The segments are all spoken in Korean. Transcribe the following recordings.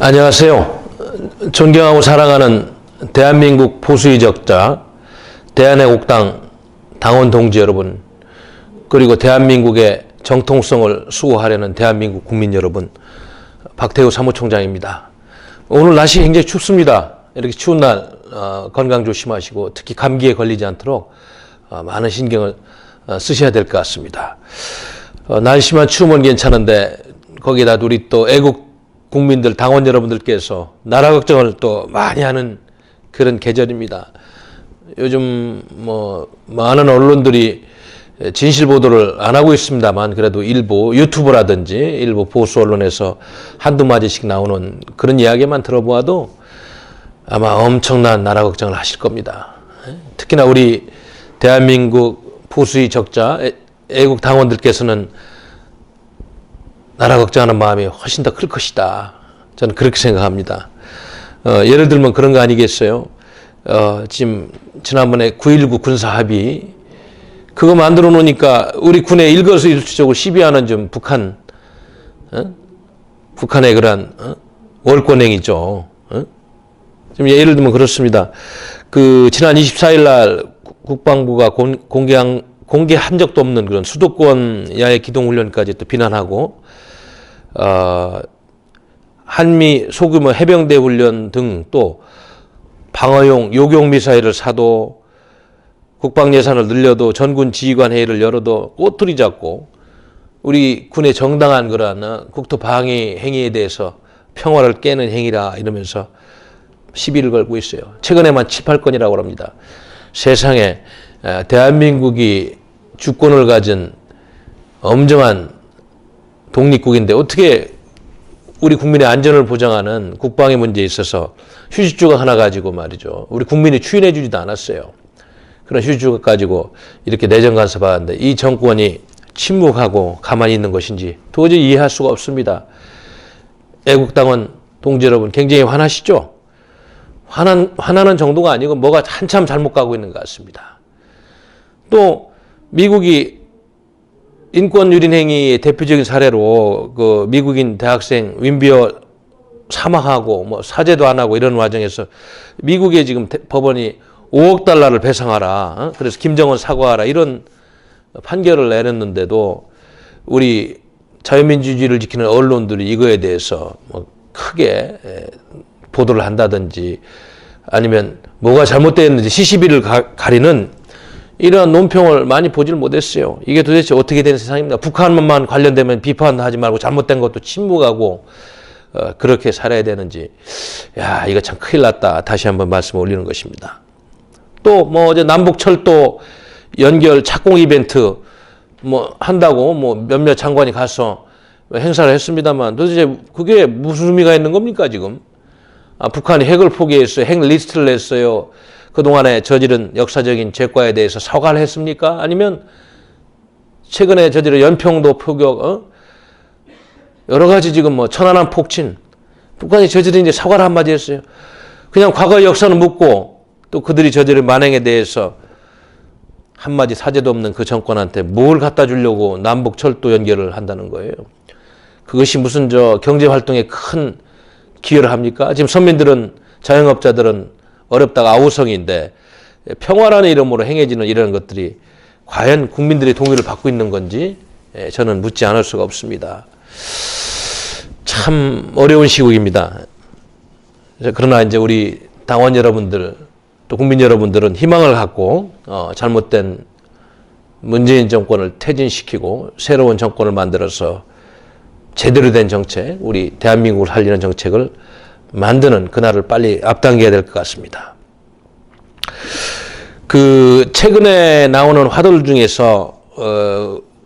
안녕하세요. 존경하고 사랑하는 대한민국 보수의 적자, 대한애국당 당원 동지 여러분, 그리고 대한민국의 정통성을 수호하려는 대한민국 국민 여러분, 박태우 사무총장입니다. 오늘 날씨 굉장히 춥습니다. 이렇게 추운 날 건강 조심하시고 특히 감기에 걸리지 않도록 많은 신경을 쓰셔야 될 것 같습니다. 날씨만 추우면 괜찮은데 거기다 우리 또 애국 국민들, 당원 여러분들께서 나라 걱정을 또 많이 하는 그런 계절입니다. 요즘 많은 언론들이 진실 보도를 안 하고 있습니다만 그래도 일부 유튜브라든지 일부 보수 언론에서 한두 마디씩 나오는 그런 이야기만 들어보아도 아마 엄청난 나라 걱정을 하실 겁니다. 특히나 우리 대한민국 보수의 적자, 애국 당원들께서는 나라 걱정하는 마음이 훨씬 더 클 것이다. 저는 그렇게 생각합니다. 예를 들면 그런 거 아니겠어요? 지금 지난번에 9.19 군사합의 그거 만들어 놓으니까 우리 군의 일거수일투족을 시비하는 좀 북한의 그러한 월권행위죠. 지금 예를 들면 그렇습니다. 지난 24일 날 국방부가 공개한 적도 없는 그런 수도권 야외 기동 훈련까지 또 비난하고 한미 소규모 해병대 훈련 등 또 방어용 요격 미사일을 사도 국방 예산을 늘려도 전군 지휘관 회의를 열어도 꼬투리 잡고 우리 군의 정당한 그러한 국토 방위 행위에 대해서 평화를 깨는 행위라 이러면서 시비를 걸고 있어요. 최근에만 7, 8건이라고 합니다. 세상에 대한민국이 주권을 가진 엄정한 독립국인데 어떻게 우리 국민의 안전을 보장하는 국방의 문제에 있어서 휴지조각 하나 가지고 말이죠. 우리 국민이 추인해 주지도 않았어요. 그런 휴지조각 가지고 이렇게 내정 간섭하는데 이 정권이 침묵하고 가만히 있는 것인지 도저히 이해할 수가 없습니다. 애국당원 동지 여러분 굉장히 화나시죠? 화나는 정도가 아니고 뭐가 한참 잘못 가고 있는 것 같습니다. 또 미국이 인권유린행위의 대표적인 사례로 미국인 대학생 윈비어 사망하고 사죄도 안 하고 이런 과정에서 미국의 지금 법원이 5억 달러를 배상하라. 그래서 김정은 사과하라. 이런 판결을 내렸는데도 우리 자유민주주의를 지키는 언론들이 이거에 대해서 크게 보도를 한다든지 아니면 뭐가 잘못되었는지 시시비를 가리는 이러한 논평을 많이 보질 못했어요. 이게 도대체 어떻게 된 세상입니까? 북한만 관련되면 비판하지 말고 잘못된 것도 침묵하고 그렇게 살아야 되는지 이거 참 큰일 났다. 다시 한번 말씀을 올리는 것입니다. 또 어제 남북철도 연결 착공 이벤트 한다고 몇몇 장관이 가서 행사를 했습니다만 도대체 그게 무슨 의미가 있는 겁니까 지금? 북한이 핵을 포기했어요. 핵 리스트를 냈어요. 그동안에 저지른 역사적인 죄과에 대해서 사과를 했습니까? 아니면 최근에 저지른 연평도 표격, 여러 가지 지금 천안함 폭진, 북한이 저지른 이제 사과를 한마디 했어요. 그냥 과거의 역사는 묻고 또 그들이 저지른 만행에 대해서 한마디 사죄도 없는 그 정권한테 뭘 갖다 주려고 남북 철도 연결을 한다는 거예요. 그것이 무슨 경제활동에 큰 기여를 합니까? 지금 서민들은, 자영업자들은 어렵다가 아우성인데 평화라는 이름으로 행해지는 이런 것들이 과연 국민들의 동의를 받고 있는 건지 저는 묻지 않을 수가 없습니다. 참 어려운 시국입니다. 그러나 이제 우리 당원 여러분들 또 국민 여러분들은 희망을 갖고 잘못된 문재인 정권을 퇴진시키고 새로운 정권을 만들어서 제대로 된 정책, 우리 대한민국을 살리는 정책을 만드는 그날을 빨리 앞당겨야 될 것 같습니다. 최근에 나오는 화두들 중에서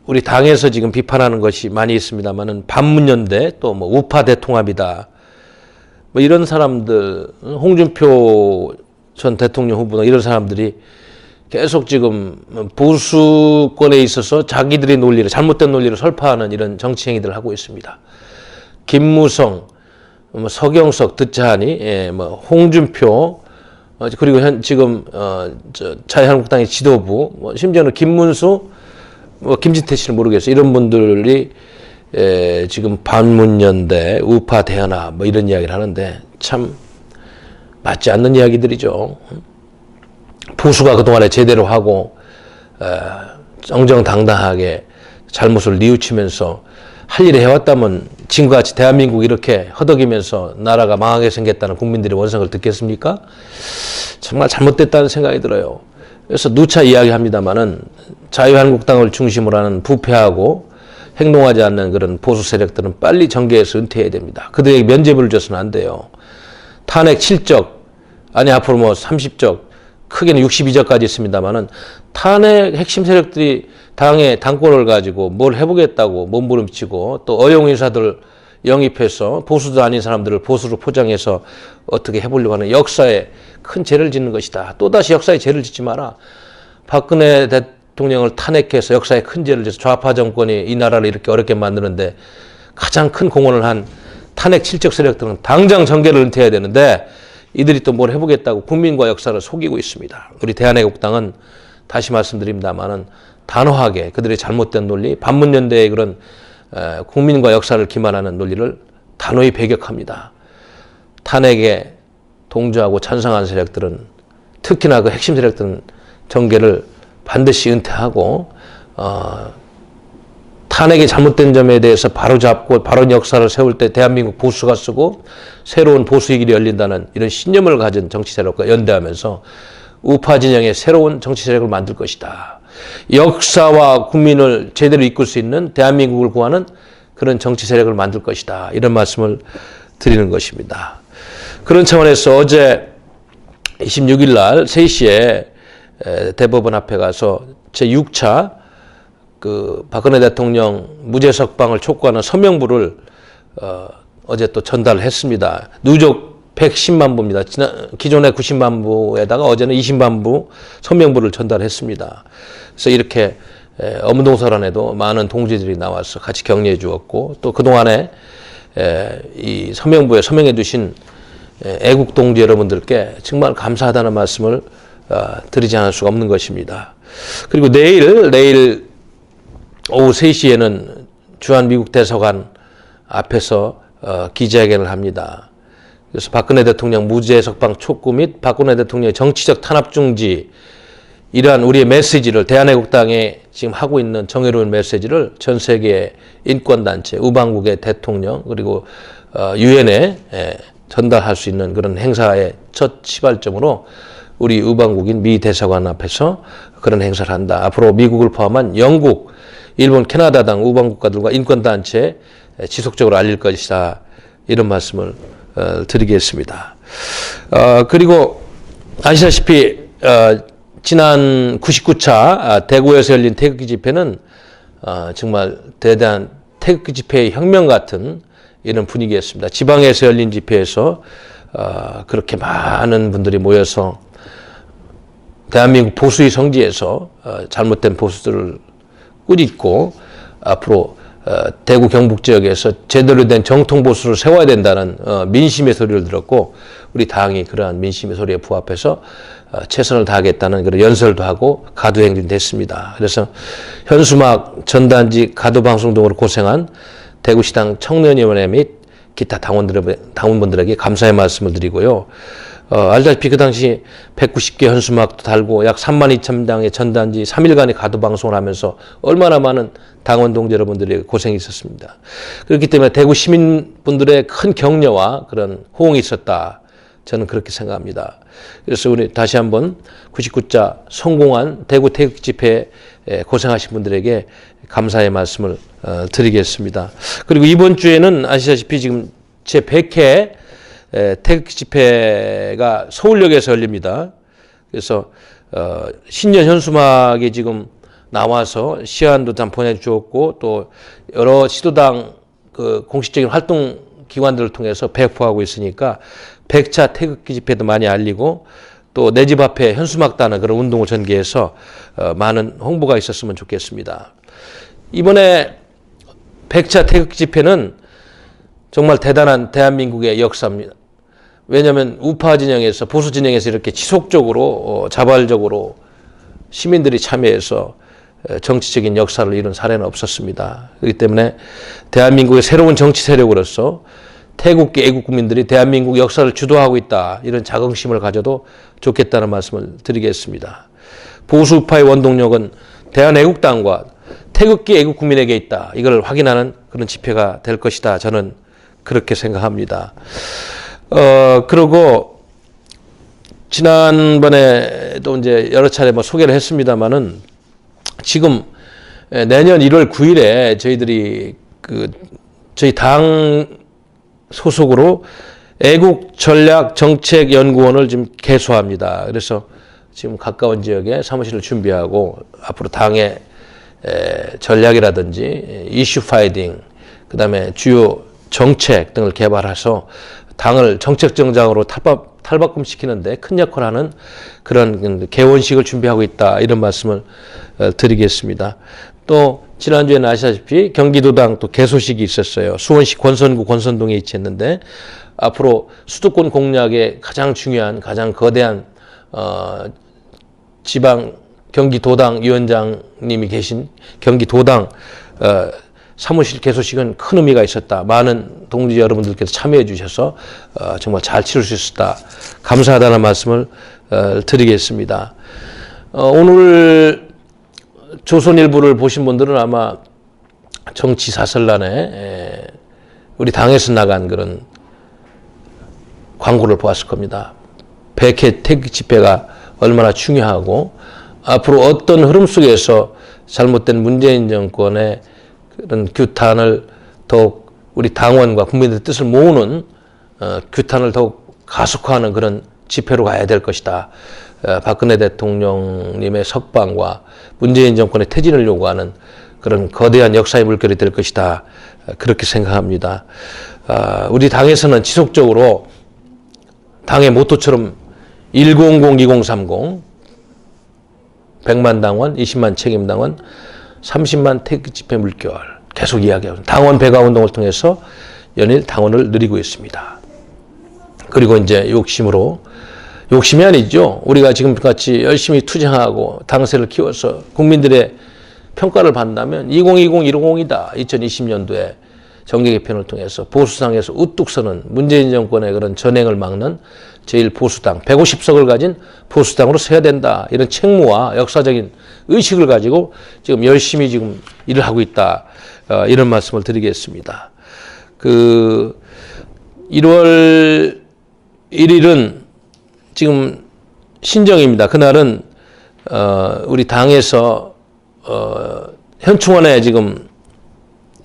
우리 당에서 지금 비판하는 것이 많이 있습니다만은 반문연대 또 우파 대통합이다. 이런 사람들, 홍준표 전 대통령 후보 이런 사람들이 계속 지금 보수권에 있어서 자기들의 논리를, 잘못된 논리를 설파하는 이런 정치 행위들을 하고 있습니다. 김무성, 서경석 듣자 하니, 홍준표, 그리고 지금, 자유한국당의 지도부, 심지어는 김문수, 김진태 씨는 모르겠어요. 이런 분들이 지금 반문연대, 우파 대연합 뭐 이런 이야기를 하는데 참 맞지 않는 이야기들이죠. 보수가 그동안에 제대로 하고 정정당당하게 잘못을 뉘우치면서 할 일을 해왔다면 지금과 같이 대한민국이 이렇게 허덕이면서 나라가 망하게 생겼다는 국민들의 원성을 듣겠습니까? 정말 잘못됐다는 생각이 들어요. 그래서 누차 이야기합니다마는 자유한국당을 중심으로 하는 부패하고 행동하지 않는 그런 보수 세력들은 빨리 정계에서 은퇴해야 됩니다. 그들에게 면죄부를 줘서는 안 돼요. 탄핵 7적, 아니 앞으로 뭐 30적, 크게는 62적까지 있습니다만은 탄핵 핵심 세력들이 당의 당권을 가지고 뭘 해보겠다고 몸부림치고 또 어용인사들 영입해서 보수도 아닌 사람들을 보수로 포장해서 어떻게 해보려고 하는 역사에 큰 죄를 짓는 것이다. 또다시 역사에 죄를 짓지 마라. 박근혜 대통령을 탄핵해서 역사에 큰 죄를 져서 좌파 정권이 이 나라를 이렇게 어렵게 만드는데 가장 큰 공헌을 한 탄핵 7적 세력들은 당장 정계를 은퇴해야 되는데 이들이 또 뭘 해보겠다고 국민과 역사를 속이고 있습니다. 우리 대한애국당은 다시 말씀드립니다만은 단호하게 그들의 잘못된 논리, 반문연대의 그런 국민과 역사를 기만하는 논리를 단호히 배격합니다. 탄핵에 동조하고 찬성한 세력들은 특히나 그 핵심 세력들은 정계를 반드시 은퇴하고 탄핵이 잘못된 점에 대해서 바로잡고 바른 역사를 세울 때 대한민국 보수가 쓰고 새로운 보수의 길이 열린다는 이런 신념을 가진 정치 세력과 연대하면서 우파 진영의 새로운 정치 세력을 만들 것이다. 역사와 국민을 제대로 이끌 수 있는 대한민국을 구하는 그런 정치 세력을 만들 것이다. 이런 말씀을 드리는 것입니다. 그런 차원에서 어제 26일 날 3시에 대법원 앞에 가서 제6차 박근혜 대통령 무죄 석방을 촉구하는 서명부를 어제 또 전달을 했습니다. 누적 110만 부입니다. 기존의 90만 부에다가 어제는 20만 부 서명부를 전달했습니다. 그래서 이렇게 엄동설안에도 많은 동지들이 나와서 같이 격려해 주었고 또 그동안에 이 서명부에 서명해 주신 애국 동지 여러분들께 정말 감사하다는 말씀을 드리지 않을 수가 없는 것입니다. 그리고 내일 오후 3시에는 주한 미국 대사관 앞에서 기자회견을 합니다. 그래서 박근혜 대통령 무죄 석방 촉구 및 박근혜 대통령의 정치적 탄압 중지 이러한 우리의 메시지를 대한애국당에 지금 하고 있는 정의로운 메시지를 전 세계 인권단체, 우방국의 대통령 그리고 유엔에 전달할 수 있는 그런 행사의 첫 시발점으로 우리 우방국인 미 대사관 앞에서 그런 행사를 한다. 앞으로 미국을 포함한 영국, 일본, 캐나다 등 우방국가들과 인권단체에 지속적으로 알릴 것이다. 이런 말씀을 드리겠습니다. 그리고 아시다시피 지난 99차 대구에서 열린 태극기 집회는 정말 대단한 태극기 집회의 혁명 같은 이런 분위기였습니다. 지방에서 열린 집회에서 그렇게 많은 분들이 모여서 대한민국 보수의 성지에서 잘못된 보수들을 꾸짖고 앞으로 대구 경북 지역에서 제대로 된 정통 보수를 세워야 된다는 민심의 소리를 들었고 우리 당이 그러한 민심의 소리에 부합해서 최선을 다하겠다는 그런 연설도 하고 가도행진됐습니다. 그래서 현수막, 전단지, 가도방송 등으로 고생한 대구시당 청년위원회 및 기타 당원분들에게 감사의 말씀을 드리고요. 알다시피 그 당시 190개 현수막도 달고 약 32,000장의 전단지 3일간의 가도방송을 하면서 얼마나 많은 당원 동지 여러분들의 고생이 있었습니다. 그렇기 때문에 대구 시민분들의 큰 격려와 그런 호응이 있었다. 저는 그렇게 생각합니다. 그래서 우리 다시 한번 99자 성공한 대구 태극기 집회에 고생하신 분들에게 감사의 말씀을 드리겠습니다. 그리고 이번 주에는 아시다시피 지금 제 100회 태극기 집회가 서울역에서 열립니다. 그래서 신년 현수막이 지금 나와서 시안도 다 보내주었고 또 여러 시도당 그 공식적인 활동 기관들을 통해서 배포하고 있으니까 100차 태극기 집회도 많이 알리고 또 내 집 앞에 현수막 따는 그런 운동을 전개해서 많은 홍보가 있었으면 좋겠습니다. 이번에 100차 태극기 집회는 정말 대단한 대한민국의 역사입니다. 왜냐하면 우파 진영에서 보수 진영에서 이렇게 지속적으로 자발적으로 시민들이 참여해서 정치적인 역사를 이룬 사례는 없었습니다. 그렇기 때문에 대한민국의 새로운 정치 세력으로서 태국계 애국 국민들이 대한민국 역사를 주도하고 있다. 이런 자긍심을 가져도 좋겠다는 말씀을 드리겠습니다. 보수파의 원동력은 대한애국당과 태극기 애국 국민에게 있다. 이걸 확인하는 그런 집회가 될 것이다. 저는 그렇게 생각합니다. 그리고 지난번에도 이제 여러 차례 뭐 소개를 했습니다만은 지금 내년 1월 9일에 저희들이 저희 당 소속으로 애국전략정책연구원을 지금 개소합니다. 그래서 지금 가까운 지역에 사무실을 준비하고 앞으로 당의 전략이라든지 이슈 파이팅, 그 다음에 주요 정책 등을 개발해서 당을 정책 정장으로 탈바꿈시키는데 큰 역할을 하는 그런 개원식을 준비하고 있다. 이런 말씀을 드리겠습니다. 또 지난주에는 아시다시피 경기도당 또 개소식이 있었어요. 수원시 권선구 권선동에 위치했는데 앞으로 수도권 공략의 가장 중요한 가장 거대한 지방 경기도당 위원장님이 계신 경기도당 사무실 개소식은 큰 의미가 있었다. 많은 동지 여러분들께서 참여해 주셔서 정말 잘 치를 수 있었다. 감사하다는 말씀을 드리겠습니다. 오늘 조선일보를 보신 분들은 아마 정치 사설란에 우리 당에서 나간 그런 광고를 보았을 겁니다. 100회 태극 집회가 얼마나 중요하고 앞으로 어떤 흐름 속에서 잘못된 문재인 정권의 그런 규탄을 더욱 우리 당원과 국민들의 뜻을 모으는 규탄을 더욱 가속화하는 그런 집회로 가야 될 것이다. 박근혜 대통령님의 석방과 문재인 정권의 퇴진을 요구하는 그런 거대한 역사의 물결이 될 것이다. 그렇게 생각합니다. 우리 당에서는 지속적으로 당의 모토처럼 100, 2030 100만 당원, 20만 책임당원, 30만 태극 집회 물결 계속 이야기하고 당원 배가 운동을 통해서 연일 당원을 누리고 있습니다. 그리고 이제 욕심이 아니죠. 우리가 지금같이 열심히 투쟁하고 당세를 키워서 국민들의 평가를 받는다면 2020, 150이다. 2020년도에 정계 개편을 통해서 보수당에서 우뚝 서는 문재인 정권의 그런 전행을 막는 제1보수당, 150석을 가진 보수당으로 서야 된다. 이런 책무와 역사적인 의식을 가지고 지금 열심히 지금 일을 하고 있다. 이런 말씀을 드리겠습니다. 1월 1일은 지금 신정입니다. 그날은 우리 당에서 현충원에 지금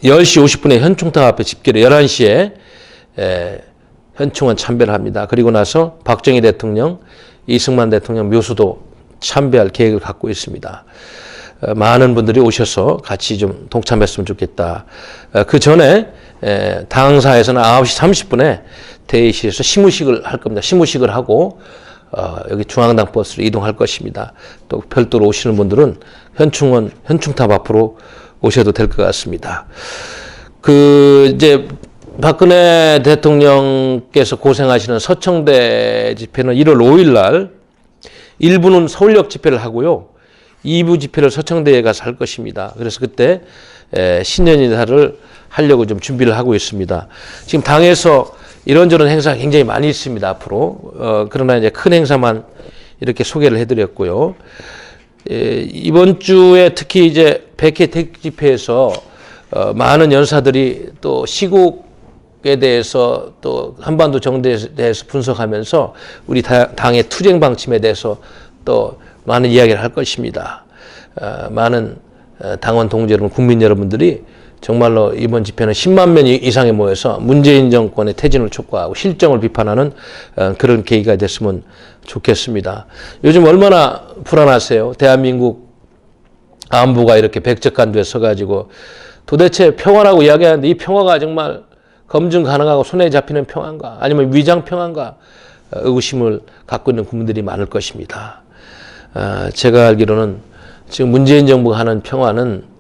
10시 50분에 현충탑 앞에 집결을 11시에 현충원 참배를 합니다. 그리고 나서 박정희 대통령, 이승만 대통령 묘소도 참배할 계획을 갖고 있습니다. 많은 분들이 오셔서 같이 좀 동참했으면 좋겠다. 그 전에 당사에서는 9시 30분에 대의실에서 시무식을 할 겁니다. 시무식을 하고 여기 중앙당 버스로 이동할 것입니다. 또 별도로 오시는 분들은 현충원, 현충탑 앞으로 오셔도 될 것 같습니다. 이제 박근혜 대통령께서 고생하시는 서청대 집회는 1월 5일 날 1부는 서울역 집회를 하고요. 2부 집회를 서청대에 가서 할 것입니다. 그래서 그때 신년인사를 하려고 좀 준비를 하고 있습니다. 지금 당에서 이런저런 행사가 굉장히 많이 있습니다. 앞으로. 그러나 이제 큰 행사만 이렇게 소개를 해드렸고요. 이번 주에 특히 이제 100회 태극 집회에서 많은 연사들이 또 시국에 대해서 또 한반도 정대에 대해서 분석하면서 우리 당의 투쟁 방침에 대해서 또 많은 이야기를 할 것입니다. 많은 당원 동지 여러분, 국민 여러분들이 정말로 이번 집회는 10만 명 이상에 모여서 문재인 정권의 퇴진을 촉구하고 실정을 비판하는 그런 계기가 됐으면 좋겠습니다. 요즘 얼마나 불안하세요? 대한민국 안보가 이렇게 백척간두에 서가지고 도대체 평화라고 이야기하는데 이 평화가 정말 검증 가능하고 손에 잡히는 평화인가 아니면 위장 평화인가 의구심을 갖고 있는 국민들이 많을 것입니다. 제가 알기로는 지금 문재인 정부가 하는 평화는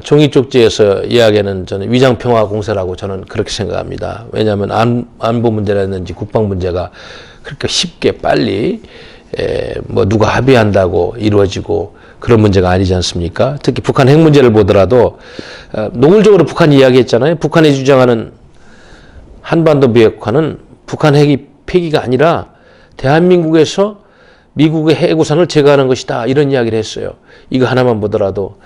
종이 쪽지에서 이야기하는 저는 위장평화 공세라고 저는 그렇게 생각합니다. 왜냐하면 안보 문제라든지 국방 문제가 그렇게 쉽게 빨리 뭐 누가 합의한다고 이루어지고 그런 문제가 아니지 않습니까? 특히 북한 핵 문제를 보더라도 노골적으로 북한이 이야기했잖아요. 북한이 주장하는 한반도 비핵화는 북한 핵이 폐기가 아니라 대한민국에서 미국의 해구산을 제거하는 것이다. 이런 이야기를 했어요. 이거 하나만 보더라도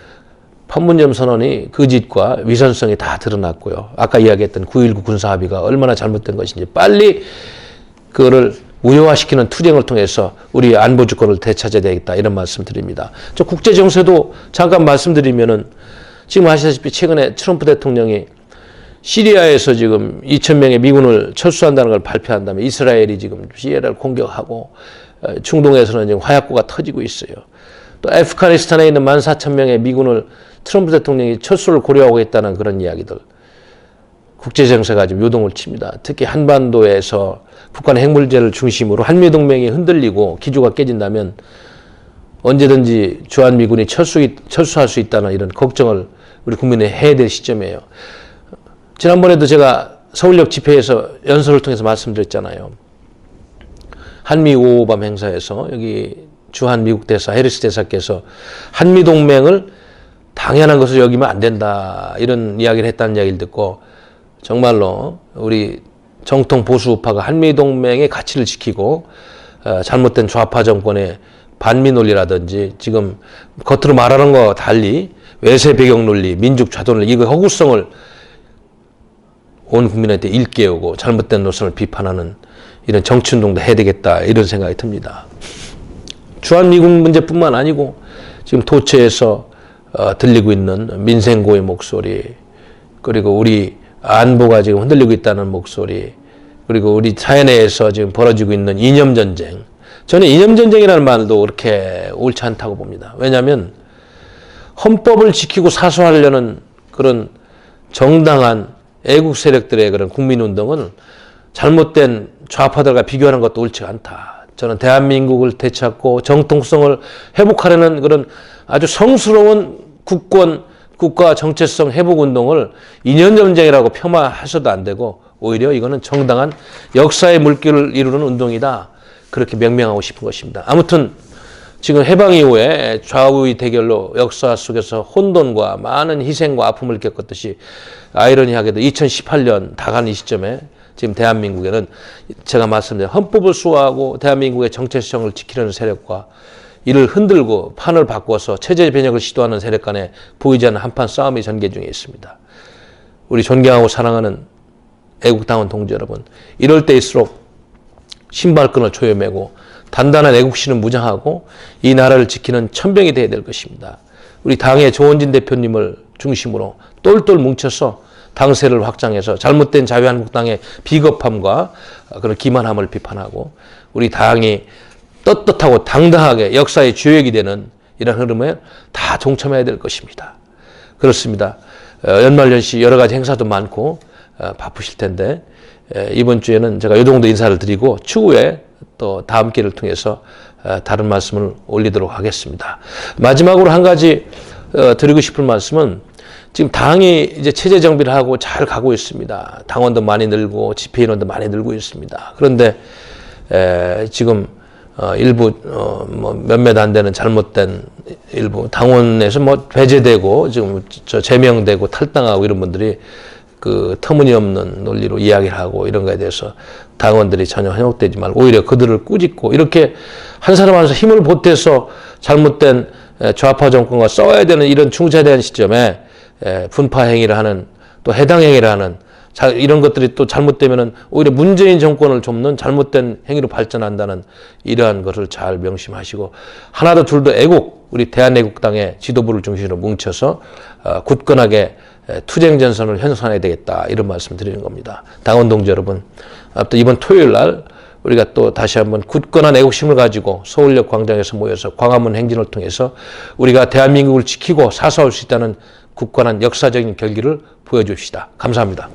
판문점 선언이 거짓과 위선성이 다 드러났고요. 아까 이야기했던 9.19 군사합의가 얼마나 잘못된 것인지 빨리 그거를 무효화시키는 투쟁을 통해서 우리 안보 주권을 되찾아야 되겠다. 이런 말씀 드립니다. 저 국제 정세도 잠깐 말씀드리면은 지금 아시다시피 최근에 트럼프 대통령이 시리아에서 지금 2,000명의 미군을 철수한다는 걸 발표한 다음에 이스라엘이 지금 시리아를 공격하고 중동에서는 지금 화약고가 터지고 있어요. 또 아프가니스탄에 있는 14,000명의 미군을 트럼프 대통령이 철수를 고려하고 있다는 그런 이야기들. 국제정세가 지금 요동을 칩니다. 특히 한반도에서 북한의 핵 문제를 중심으로 한미동맹이 흔들리고 기조가 깨진다면 언제든지 주한미군이 철수할 수 있다는 이런 걱정을 우리 국민이 해야 될 시점이에요. 지난번에도 제가 서울역 집회에서 연설을 통해서 말씀드렸잖아요. 한미 5.5밤 행사에서 여기 주한 미국 대사 해리스 대사께서 한미동맹을 당연한 것을 여기면 안 된다 이런 이야기를 했다는 이야기를 듣고 정말로 우리 정통 보수 우파가 한미동맹의 가치를 지키고 잘못된 좌파 정권의 반미 논리라든지 지금 겉으로 말하는 것과 달리 외세 배경 논리, 민족 좌도 논리 이거 허구성을 온 국민한테 일깨우고 잘못된 노선을 비판하는 이런 정치운동도 해야 되겠다 이런 생각이 듭니다. 주한미군 문제뿐만 아니고 지금 도처에서 들리고 있는 민생고의 목소리 그리고 우리 안보가 지금 흔들리고 있다는 목소리 그리고 우리 사회 내에서 지금 벌어지고 있는 이념전쟁 저는 이념전쟁이라는 말도 그렇게 옳지 않다고 봅니다. 왜냐하면 헌법을 지키고 사수하려는 그런 정당한 애국 세력들의 그런 국민운동은 잘못된 좌파들과 비교하는 것도 옳지가 않다. 저는 대한민국을 되찾고 정통성을 회복하려는 그런 아주 성스러운 국가 정체성 회복운동을 이념전쟁이라고 폄하해서도 안 되고 오히려 이거는 정당한 역사의 물길을 이루는 운동이다. 그렇게 명명하고 싶은 것입니다. 아무튼 지금 해방 이후에 좌우의 대결로 역사 속에서 혼돈과 많은 희생과 아픔을 겪었듯이 아이러니하게도 2018년 다가는 이 시점에 지금 대한민국에는 제가 말씀드린 헌법을 수호하고 대한민국의 정체성을 지키려는 세력과 이를 흔들고 판을 바꿔서 체제 변혁을 시도하는 세력 간에 보이지 않는 한판 싸움이 전개 중에 있습니다. 우리 존경하고 사랑하는 애국당원 동지 여러분, 이럴 때일수록 신발끈을 조여매고 단단한 애국심을 무장하고 이 나라를 지키는 천병이 되어야 될 것입니다. 우리 당의 조원진 대표님을 중심으로 똘똘 뭉쳐서 당세를 확장해서 잘못된 자유한국당의 비겁함과 그런 기만함을 비판하고 우리 당이 떳떳하고 당당하게 역사의 주역이 되는 이런 흐름에 다 동참해야 될 것입니다. 그렇습니다. 연말연시 여러 가지 행사도 많고 바쁘실 텐데 이번 주에는 제가 이 정도 인사를 드리고 추후에 또 다음 기회를 통해서 다른 말씀을 올리도록 하겠습니다. 마지막으로 한 가지 드리고 싶은 말씀은 지금 당이 이제 체제 정비를 하고 잘 가고 있습니다. 당원도 많이 늘고 집회 인원도 많이 늘고 있습니다. 그런데 지금 일부 뭐 몇몇 안 되는 잘못된 일부 당원에서 뭐 배제되고 지금 제명되고 탈당하고 이런 분들이 그 터무니없는 논리로 이야기를 하고 이런 거에 대해서 당원들이 전혀 현혹되지 말고 오히려 그들을 꾸짖고 이렇게 한 사람 한 사람 힘을 보태서 잘못된 좌파 정권과 싸워야 되는 이런 중차대한 시점에 분파 행위를 하는 또 해당 행위를 하는 이런 것들이 또 잘못되면은 오히려 문재인 정권을 좁는 잘못된 행위로 발전한다는 이러한 것을 잘 명심하시고 하나도 둘도 애국 우리 대한애국당의 지도부를 중심으로 뭉쳐서 굳건하게 투쟁 전선을 형성해야 되겠다 이런 말씀 드리는 겁니다. 당원 동지 여러분, 또 이번 토요일 날 우리가 또 다시 한번 굳건한 애국심을 가지고 서울역 광장에서 모여서 광화문 행진을 통해서 우리가 대한민국을 지키고 사수할 수 있다는 굳건한 역사적인 결기를 보여줍시다. 감사합니다.